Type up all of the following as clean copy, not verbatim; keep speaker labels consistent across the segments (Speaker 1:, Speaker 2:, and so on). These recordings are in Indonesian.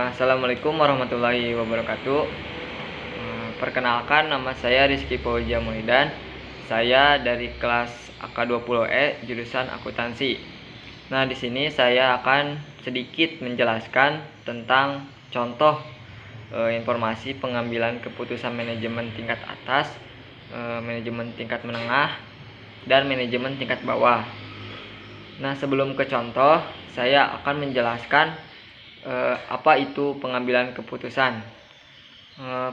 Speaker 1: Assalamualaikum warahmatullahi wabarakatuh. Perkenalkan, nama saya Rizky Fauziah Mulidan. Saya dari kelas AK20E jurusan akuntansi. Nah, di sini saya akan sedikit menjelaskan tentang contoh informasi pengambilan keputusan manajemen tingkat atas, manajemen tingkat menengah, dan manajemen tingkat bawah. Nah, sebelum ke contoh, saya akan menjelaskan apa itu pengambilan keputusan.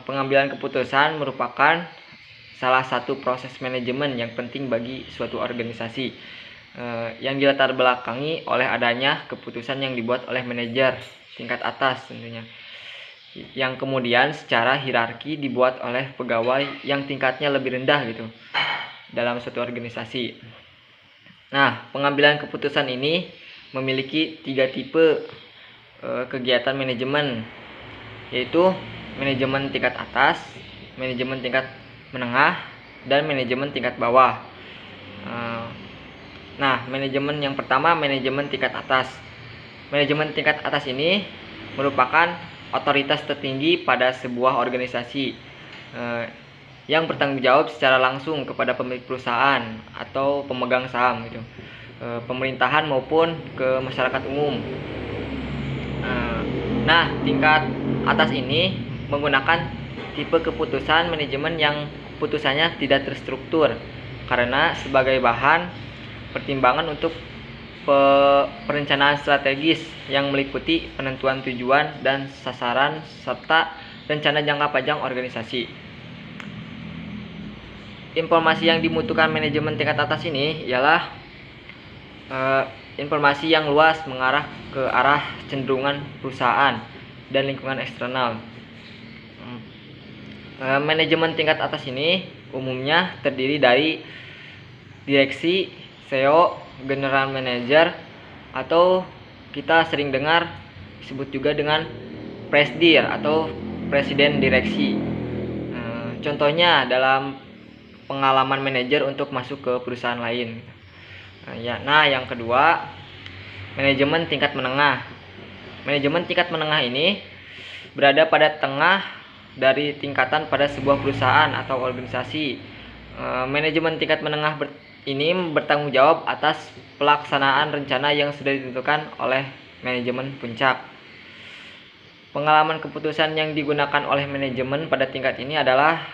Speaker 1: Pengambilan keputusan merupakan salah satu proses manajemen yang penting bagi suatu organisasi, yang dilatar belakangi oleh adanya keputusan yang dibuat oleh manajer tingkat atas tentunya, yang kemudian secara hierarki dibuat oleh pegawai yang tingkatnya lebih rendah gitu dalam suatu organisasi. Nah, pengambilan keputusan ini memiliki 3 tipe kegiatan manajemen, yaitu manajemen tingkat atas, manajemen tingkat menengah, dan manajemen tingkat bawah. Nah, manajemen yang pertama, manajemen tingkat atas. Manajemen tingkat atas ini merupakan otoritas tertinggi pada sebuah organisasi yang bertanggung jawab secara langsung kepada pemilik perusahaan atau pemegang saham gitu, pemerintahan maupun ke masyarakat umum. Nah, tingkat atas ini menggunakan tipe keputusan manajemen yang putusannya tidak terstruktur karena sebagai bahan pertimbangan untuk perencanaan strategis yang meliputi penentuan tujuan dan sasaran serta rencana jangka panjang organisasi. Informasi yang dibutuhkan manajemen tingkat atas ini ialah informasi yang luas mengarah ke arah cenderungan perusahaan dan lingkungan eksternal. Manajemen tingkat atas ini umumnya terdiri dari direksi, CEO, general manager, atau kita sering dengar disebut juga dengan presdir atau presiden direksi. Contohnya dalam pengalaman manajer untuk masuk ke perusahaan lain. Nah, yang kedua, manajemen tingkat menengah. Manajemen tingkat menengah ini berada pada tengah dari tingkatan pada sebuah perusahaan atau organisasi. Manajemen tingkat menengah ini bertanggung jawab atas pelaksanaan rencana yang sudah ditentukan oleh manajemen puncak. Pengalaman keputusan yang digunakan oleh manajemen pada tingkat ini adalah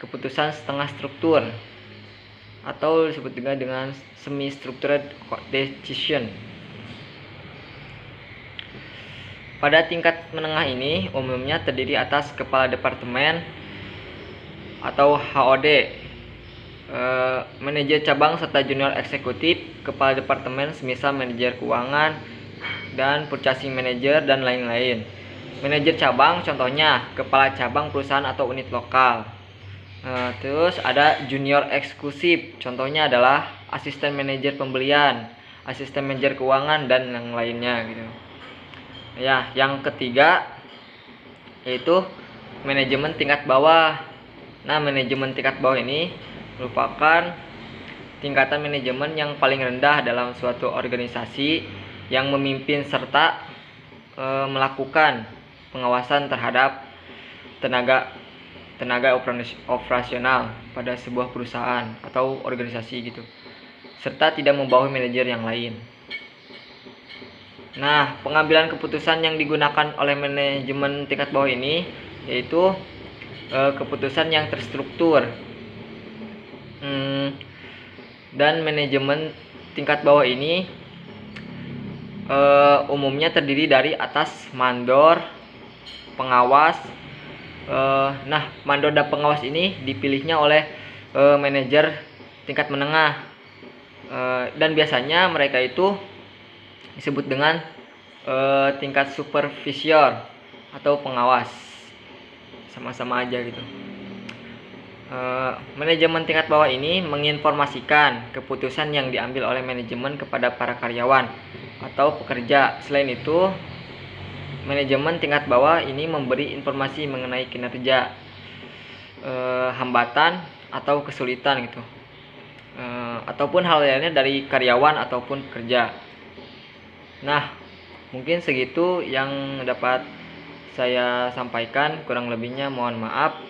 Speaker 1: keputusan setengah struktur atau disebut juga dengan semi-structured decision. Pada tingkat menengah ini umumnya terdiri atas kepala departemen atau HOD, manajer cabang serta junior eksekutif, kepala departemen semisal manajer keuangan dan purchasing manager dan lain-lain. Manajer cabang contohnya kepala cabang perusahaan atau unit lokal. Terus ada junior eksklusif, contohnya adalah asisten manajer pembelian, asisten manajer keuangan dan yang lainnya gitu. Ya, yang ketiga yaitu manajemen tingkat bawah. Nah, manajemen tingkat bawah ini merupakan tingkatan manajemen yang paling rendah dalam suatu organisasi yang memimpin serta melakukan pengawasan terhadap tenaga operasional pada sebuah perusahaan atau organisasi gitu, serta tidak membawahi manajer yang lain. Nah, pengambilan keputusan yang digunakan oleh manajemen tingkat bawah ini yaitu keputusan yang terstruktur. Dan manajemen tingkat bawah ini umumnya terdiri dari atas mandor, pengawas. Nah, mandor dan pengawas ini dipilihnya oleh manajer tingkat menengah, dan biasanya mereka itu disebut dengan tingkat supervisor atau pengawas, sama-sama aja gitu. Manajemen tingkat bawah ini menginformasikan keputusan yang diambil oleh manajemen kepada para karyawan atau pekerja. Selain itu, manajemen tingkat bawah ini memberi informasi mengenai kinerja, hambatan atau kesulitan gitu, ataupun hal lainnya dari karyawan ataupun pekerja. Nah, Mungkin segitu yang dapat saya sampaikan, kurang lebihnya mohon maaf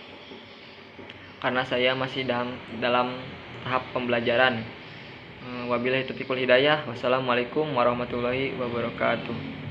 Speaker 1: karena saya masih dalam tahap pembelajaran. Wabillahi taufiq wal hidayah. Wassalamualaikum warahmatullahi wabarakatuh.